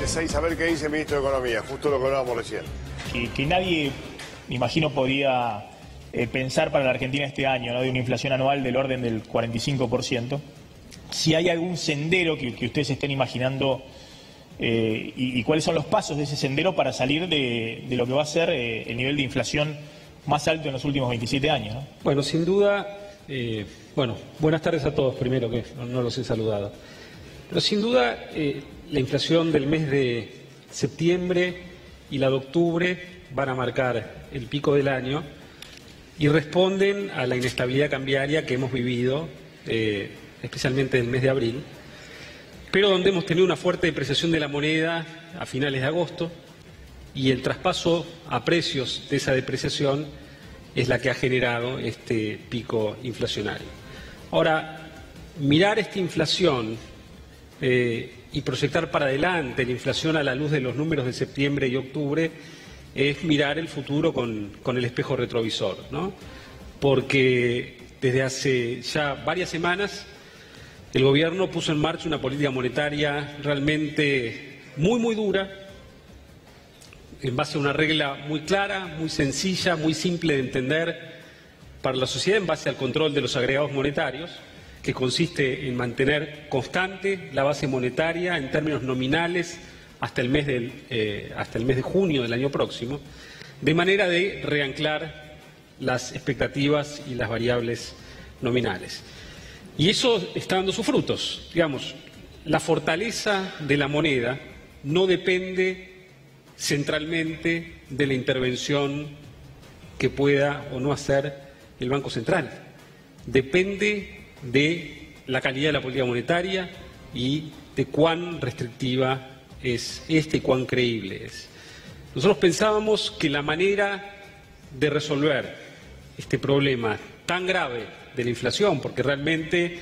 26, a ver qué dice el ministro de Economía, justo lo que hablábamos recién. Que nadie, me imagino, podía pensar para la Argentina este año, ¿no?, de una inflación anual del orden del 45%. Si hay algún sendero que ustedes estén imaginando y cuáles son los pasos de ese sendero para salir de lo que va a ser el nivel de inflación más alto en los últimos 27 años, ¿no? Bueno, sin duda, buenas tardes a todos primero, que no los he saludado. Pero sin duda, la inflación del mes de septiembre y la de octubre van a marcar el pico del año y responden a la inestabilidad cambiaria que hemos vivido, especialmente en el mes de abril, pero donde hemos tenido una fuerte depreciación de la moneda a finales de agosto y el traspaso a precios de esa depreciación es la que ha generado este pico inflacionario. Ahora, mirar esta inflación y proyectar para adelante la inflación a la luz de los números de septiembre y octubre es mirar el futuro con el espejo retrovisor, ¿no? Porque desde hace ya varias semanas el Gobierno puso en marcha una política monetaria realmente muy dura, en base a una regla muy clara, muy sencilla, muy simple de entender para la sociedad, en base al control de los agregados monetarios, que consiste en mantener constante la base monetaria en términos nominales hasta el mes de junio del año próximo, de manera de reanclar las expectativas y las variables nominales. Y eso está dando sus frutos. Digamos, la fortaleza de la moneda no depende centralmente de la intervención que pueda o no hacer el Banco Central. Depende de la calidad de la política monetaria y de cuán restrictiva es y cuán creíble es. Nosotros pensábamos que la manera de resolver este problema tan grave de la inflación, porque realmente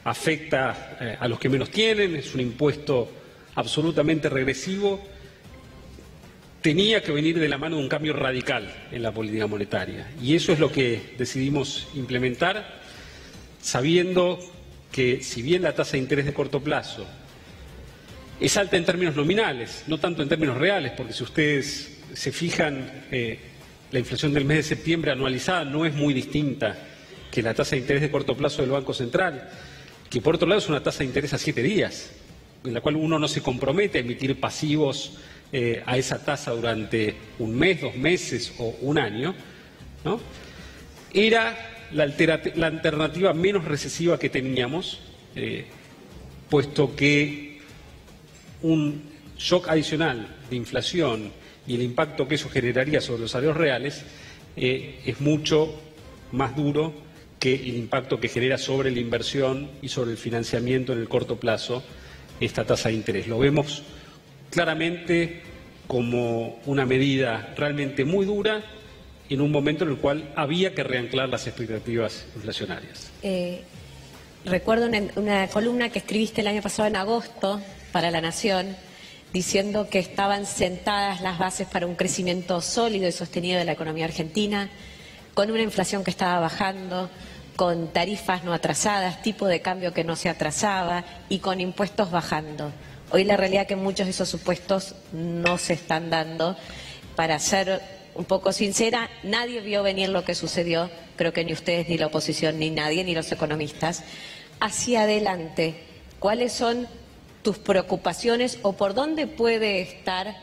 afecta a los que menos tienen, es un impuesto absolutamente regresivo, tenía que venir de la mano de un cambio radical en la política monetaria. Y eso es lo que decidimos implementar, sabiendo que si bien la tasa de interés de corto plazo es alta en términos nominales, no tanto en términos reales, porque si ustedes se fijan, la inflación del mes de septiembre anualizada no es muy distinta que la tasa de interés de corto plazo del Banco Central, que por otro lado es una tasa de interés a 7 días, en la cual uno no se compromete a emitir pasivos a esa tasa durante un mes, 2 meses o un año, ¿no? Era la alternativa menos recesiva que teníamos, puesto que un shock adicional de inflación y el impacto que eso generaría sobre los salarios reales es mucho más duro que el impacto que genera sobre la inversión y sobre el financiamiento en el corto plazo esta tasa de interés. Lo vemos claramente como una medida realmente muy dura en un momento en el cual había que reanclar las expectativas inflacionarias. Recuerdo una columna que escribiste el año pasado en agosto para La Nación, diciendo que estaban sentadas las bases para un crecimiento sólido y sostenido de la economía argentina, con una inflación que estaba bajando, con tarifas no atrasadas, tipo de cambio que no se atrasaba y con impuestos bajando. Hoy la realidad es que muchos de esos supuestos no se están dando. Para ser un poco sincera, nadie vio venir lo que sucedió, creo que ni ustedes, ni la oposición, ni nadie, ni los economistas. Hacia adelante, ¿cuáles son tus preocupaciones o por dónde puede estar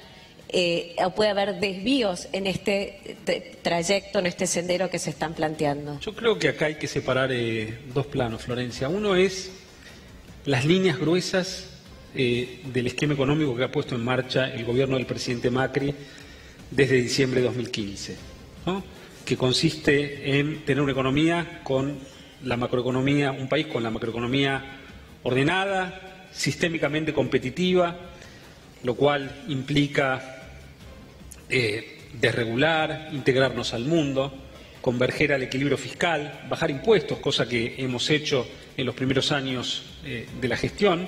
o puede haber desvíos en este trayecto, en este sendero que se están planteando? Yo creo que acá hay que separar dos planos, Florencia. Uno es las líneas gruesas del esquema económico que ha puesto en marcha el gobierno del presidente Macri desde diciembre de 2015, ¿no? Que consiste en tener una economía con la macroeconomía, un país con la macroeconomía ordenada, sistémicamente competitiva, lo cual implica desregular, integrarnos al mundo, converger al equilibrio fiscal, bajar impuestos, cosa que hemos hecho en los primeros años de la gestión.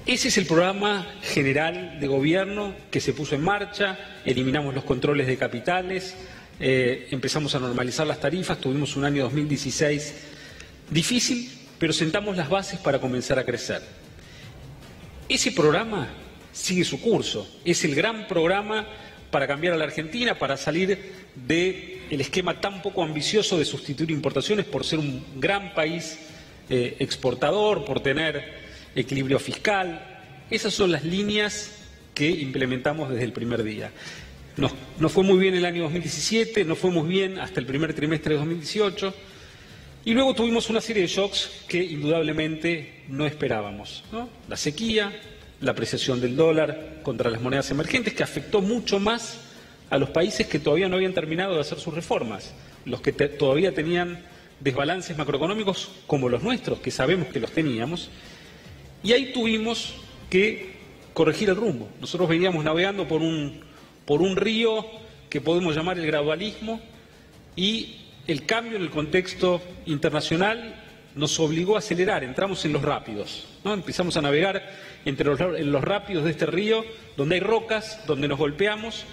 Ese es el programa general de gobierno que se puso en marcha, eliminamos los controles de capitales, empezamos a normalizar las tarifas, tuvimos un año 2016 difícil, pero sentamos las bases para comenzar a crecer. Ese programa sigue su curso, es el gran programa para cambiar a la Argentina, para salir del esquema tan poco ambicioso de sustituir importaciones por ser un gran país exportador, por tener equilibrio fiscal. Esas son las líneas que implementamos desde el primer día. Nos fue muy bien el año 2017, nos fue muy bien hasta el primer trimestre de 2018 y luego tuvimos una serie de shocks que indudablemente no esperábamos, ¿no? La sequía, la apreciación del dólar contra las monedas emergentes, que afectó mucho más a los países que todavía no habían terminado de hacer sus reformas, los que todavía tenían desbalances macroeconómicos como los nuestros, que sabemos que los teníamos, y ahí tuvimos que corregir el rumbo. Nosotros veníamos navegando por un río que podemos llamar el gradualismo, y el cambio en el contexto internacional nos obligó a acelerar, entramos en los rápidos, ¿no? Empezamos a navegar en los rápidos de este río, donde hay rocas, donde nos golpeamos,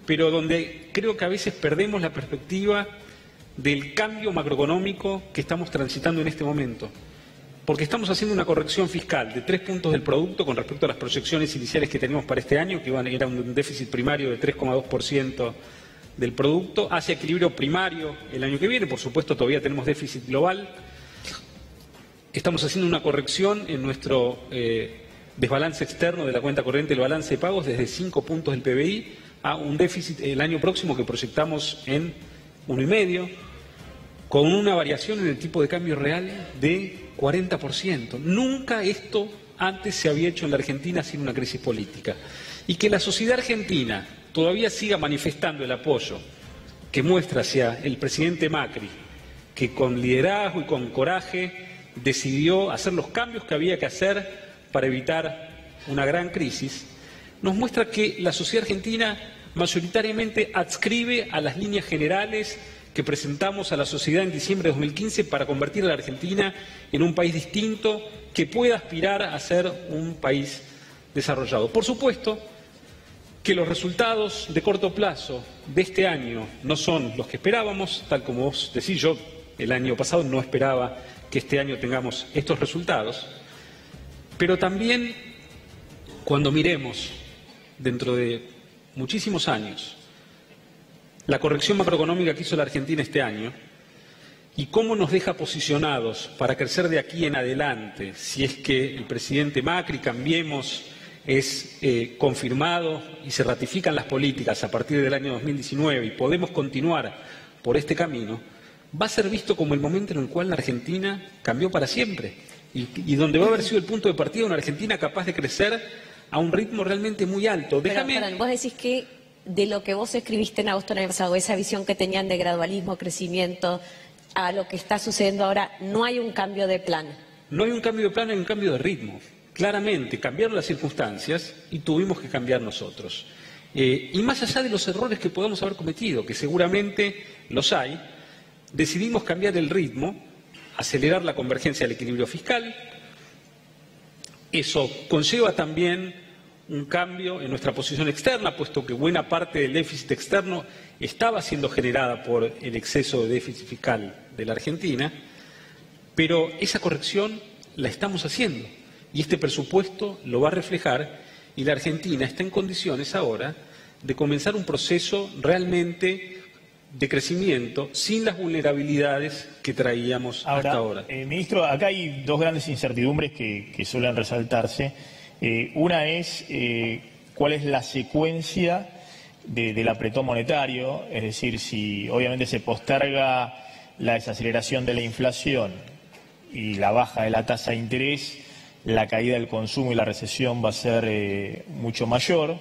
pero donde creo que a veces perdemos la perspectiva del cambio macroeconómico que estamos transitando en este momento. Porque estamos haciendo una corrección fiscal de 3 puntos del producto con respecto a las proyecciones iniciales que teníamos para este año, que era un déficit primario de 3,2% del producto, hacia equilibrio primario el año que viene. Por supuesto, todavía tenemos déficit global. Estamos haciendo una corrección en nuestro desbalance externo de la cuenta corriente del balance de pagos desde 5 puntos del PBI a un déficit el año próximo que proyectamos en 1,5%, con una variación en el tipo de cambio real de 40%. Nunca esto antes se había hecho en la Argentina sin una crisis política. Y que la sociedad argentina todavía siga manifestando el apoyo que muestra hacia el presidente Macri, que con liderazgo y con coraje decidió hacer los cambios que había que hacer para evitar una gran crisis, nos muestra que la sociedad argentina mayoritariamente adscribe a las líneas generales que presentamos a la sociedad en diciembre de 2015 para convertir a la Argentina en un país distinto que pueda aspirar a ser un país desarrollado. Por supuesto que los resultados de corto plazo de este año no son los que esperábamos, tal como vos decís. Yo el año pasado no esperaba que este año tengamos estos resultados, pero también cuando miremos dentro de muchísimos años la corrección macroeconómica que hizo la Argentina este año y cómo nos deja posicionados para crecer de aquí en adelante, si es que el presidente Macri, Cambiemos, es confirmado y se ratifican las políticas a partir del año 2019 y podemos continuar por este camino, va a ser visto como el momento en el cual la Argentina cambió para siempre y donde va a haber sido el punto de partida de una Argentina capaz de crecer a un ritmo realmente muy alto. Pero, vos decís que de lo que vos escribiste en agosto del año pasado, esa visión que tenían de gradualismo, crecimiento, a lo que está sucediendo ahora, no hay un cambio de plan. No hay un cambio de plan, hay un cambio de ritmo. Claramente cambiaron las circunstancias y tuvimos que cambiar nosotros. Y más allá de los errores que podamos haber cometido, que seguramente los hay, decidimos cambiar el ritmo, acelerar la convergencia del equilibrio fiscal. Eso conlleva también un cambio en nuestra posición externa, puesto que buena parte del déficit externo estaba siendo generada por el exceso de déficit fiscal de la Argentina, pero esa corrección la estamos haciendo y este presupuesto lo va a reflejar y la Argentina está en condiciones ahora de comenzar un proceso realmente de crecimiento sin las vulnerabilidades que traíamos hasta ahora. Ministro, acá hay dos grandes incertidumbres que suelen resaltarse. Una es cuál es la secuencia del apretón monetario, es decir, si obviamente se posterga la desaceleración de la inflación y la baja de la tasa de interés, la caída del consumo y la recesión va a ser mucho mayor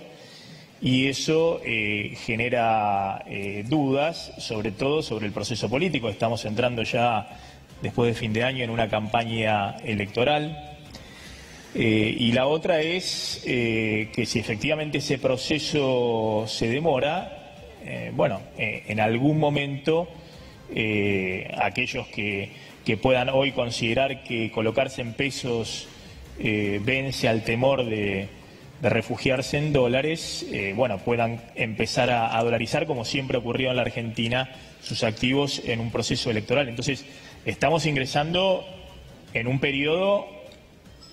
y eso genera dudas, sobre todo sobre el proceso político. Estamos entrando ya después de fin de año en una campaña electoral. Y la otra es que si efectivamente ese proceso se demora, en algún momento aquellos que puedan hoy considerar que colocarse en pesos vence al temor de refugiarse en dólares, puedan empezar a dolarizar, como siempre ocurrió en la Argentina, sus activos en un proceso electoral. Entonces, estamos ingresando en un periodo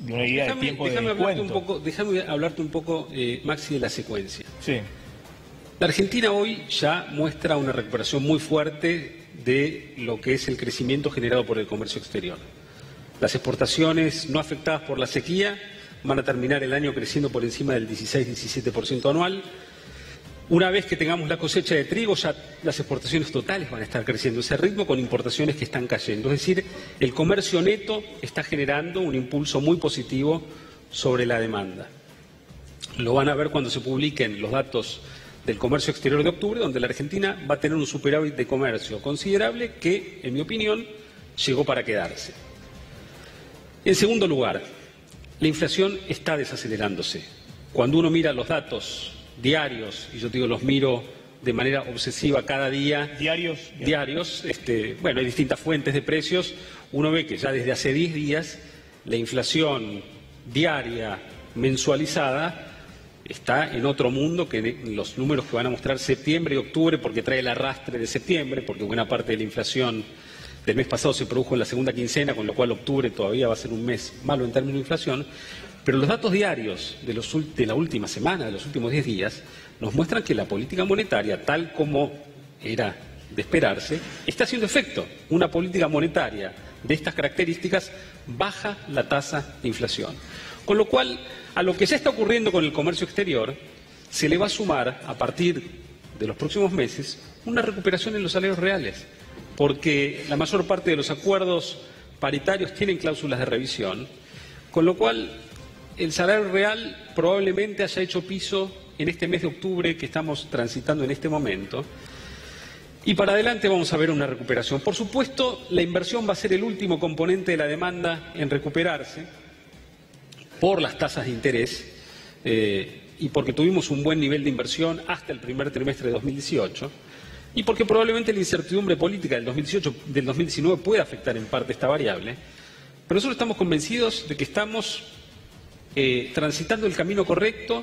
de una idea de tiempo de descuento. Déjame hablarte un poco, Maxi, de la secuencia. Sí. La Argentina hoy ya muestra una recuperación muy fuerte de lo que es el crecimiento generado por el comercio exterior. Las exportaciones no afectadas por la sequía van a terminar el año creciendo por encima del 16-17% anual. Una vez que tengamos la cosecha de trigo, ya las exportaciones totales van a estar creciendo ese ritmo con importaciones que están cayendo. Es decir, el comercio neto está generando un impulso muy positivo sobre la demanda. Lo van a ver cuando se publiquen los datos del comercio exterior de octubre, donde la Argentina va a tener un superávit de comercio considerable que, en mi opinión, llegó para quedarse. En segundo lugar, la inflación está desacelerándose. Cuando uno mira los datos diarios, y yo digo los miro de manera obsesiva cada día. ¿Diarios? Bueno, hay distintas fuentes de precios. Uno ve que ya desde hace 10 días la inflación diaria mensualizada está en otro mundo que los números que van a mostrar septiembre y octubre, porque trae el arrastre de septiembre, porque buena parte de la inflación del mes pasado se produjo en la segunda quincena, con lo cual octubre todavía va a ser un mes malo en términos de inflación. Pero los datos diarios de la última semana, de los últimos 10 días, nos muestran que la política monetaria, tal como era de esperarse, está haciendo efecto. Una política monetaria de estas características baja la tasa de inflación. Con lo cual, a lo que ya está ocurriendo con el comercio exterior, se le va a sumar, a partir de los próximos meses, una recuperación en los salarios reales, porque la mayor parte de los acuerdos paritarios tienen cláusulas de revisión, con lo cual el salario real probablemente haya hecho piso en este mes de octubre que estamos transitando en este momento. Y para adelante vamos a ver una recuperación. Por supuesto, la inversión va a ser el último componente de la demanda en recuperarse por las tasas de interés y porque tuvimos un buen nivel de inversión hasta el primer trimestre de 2018 y porque probablemente la incertidumbre política del 2019 pueda afectar en parte esta variable. Pero nosotros estamos convencidos de que estamos transitando el camino correcto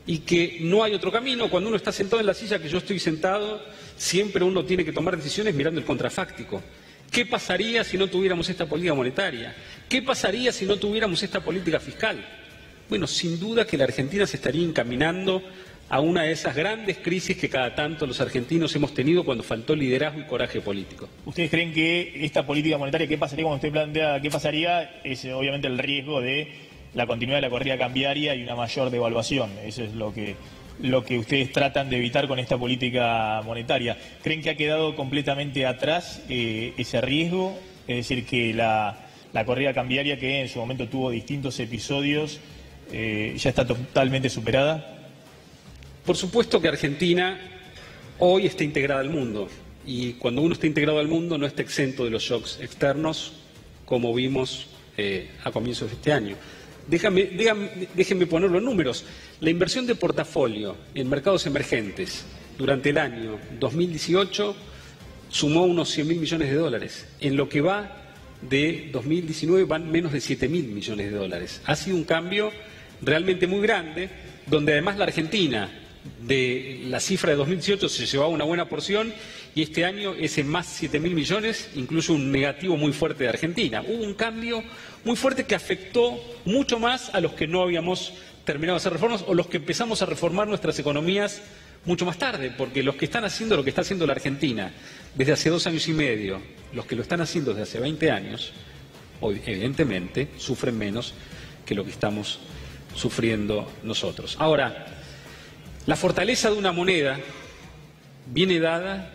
y que no hay otro camino. Cuando uno está sentado en la silla que yo estoy sentado, siempre uno tiene que tomar decisiones mirando el contrafáctico. ¿Qué pasaría si no tuviéramos esta política monetaria? ¿Qué pasaría si no tuviéramos esta política fiscal? Bueno, sin duda que la Argentina se estaría encaminando a una de esas grandes crisis que cada tanto los argentinos hemos tenido cuando faltó liderazgo y coraje político. ¿Ustedes creen que esta política monetaria, qué pasaría cuando usted plantea qué pasaría? Es obviamente el riesgo de la continuidad de la corrida cambiaria y una mayor devaluación. Eso es lo que ustedes tratan de evitar con esta política monetaria. ¿Creen que ha quedado completamente atrás ese riesgo? Es decir, que la corrida cambiaria, que en su momento tuvo distintos episodios, ya está totalmente superada. Por supuesto que Argentina hoy está integrada al mundo y cuando uno está integrado al mundo no está exento de los shocks externos como vimos a comienzos de este año. Déjenme ponerlo en números. La inversión de portafolio en mercados emergentes durante el año 2018 sumó unos 100.000 millones de dólares. En lo que va de 2019 van menos de 7.000 millones de dólares. Ha sido un cambio realmente muy grande, donde además la Argentina de la cifra de 2018 se llevaba una buena porción y este año ese más 7.000 millones incluye un negativo muy fuerte de Argentina. Hubo un cambio muy fuerte que afectó mucho más a los que no habíamos terminado de hacer reformas o los que empezamos a reformar nuestras economías mucho más tarde, porque los que están haciendo lo que está haciendo la Argentina desde hace 2 años y medio, los que lo están haciendo desde hace 20 años, hoy evidentemente sufren menos que lo que estamos sufriendo nosotros. Ahora, la fortaleza de una moneda viene dada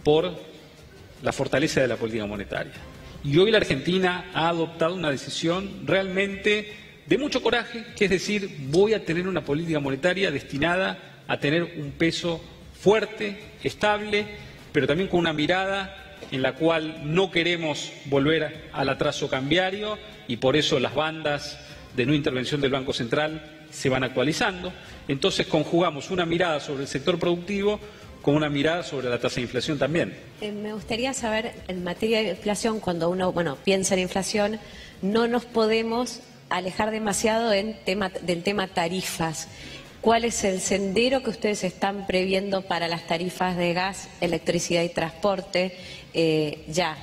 por la fortaleza de la política monetaria. Y hoy la Argentina ha adoptado una decisión realmente de mucho coraje, que es decir, voy a tener una política monetaria destinada a tener un peso fuerte, estable, pero también con una mirada en la cual no queremos volver al atraso cambiario y por eso las bandas de no intervención del Banco Central se van actualizando. Entonces conjugamos una mirada sobre el sector productivo con una mirada sobre la tasa de inflación también. Me gustaría saber, en materia de inflación, cuando uno piensa en inflación, no nos podemos alejar demasiado del tema tarifas. ¿Cuál es el sendero que ustedes están previendo para las tarifas de gas, electricidad y transporte ya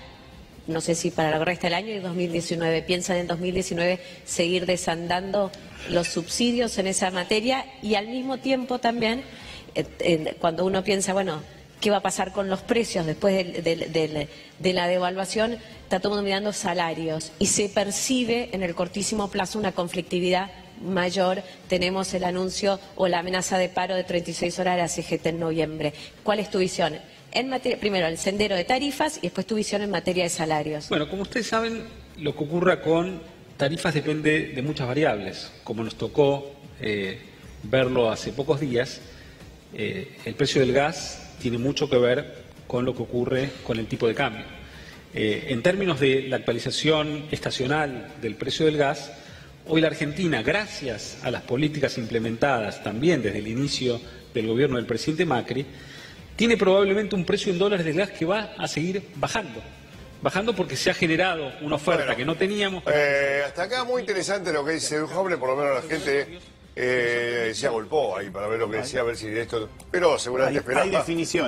no sé si para el resto del año y 2019. ¿Piensan en 2019 seguir desandando los subsidios en esa materia? Y al mismo tiempo también, cuando uno piensa, bueno, ¿qué va a pasar con los precios después de la devaluación? Está todo el mundo mirando salarios y se percibe en el cortísimo plazo una conflictividad mayor. Tenemos el anuncio o la amenaza de paro de 36 horas de la CGT en noviembre. ¿Cuál es tu visión? En materia, primero, el sendero de tarifas y después tu visión en materia de salarios. Bueno, como ustedes saben, lo que ocurra con tarifas depende de muchas variables. Como nos tocó verlo hace pocos días, el precio del gas tiene mucho que ver con lo que ocurre con el tipo de cambio. En términos de la actualización estacional del precio del gas, hoy la Argentina, gracias a las políticas implementadas también desde el inicio del gobierno del presidente Macri, tiene probablemente un precio en dólares del gas que va a seguir bajando porque se ha generado una oferta que no teníamos. Hasta acá muy interesante lo que dice Joble, por lo menos la gente se agolpó ahí para ver lo que decía, a ver si esto... Pero seguramente esperaba... Hay definición.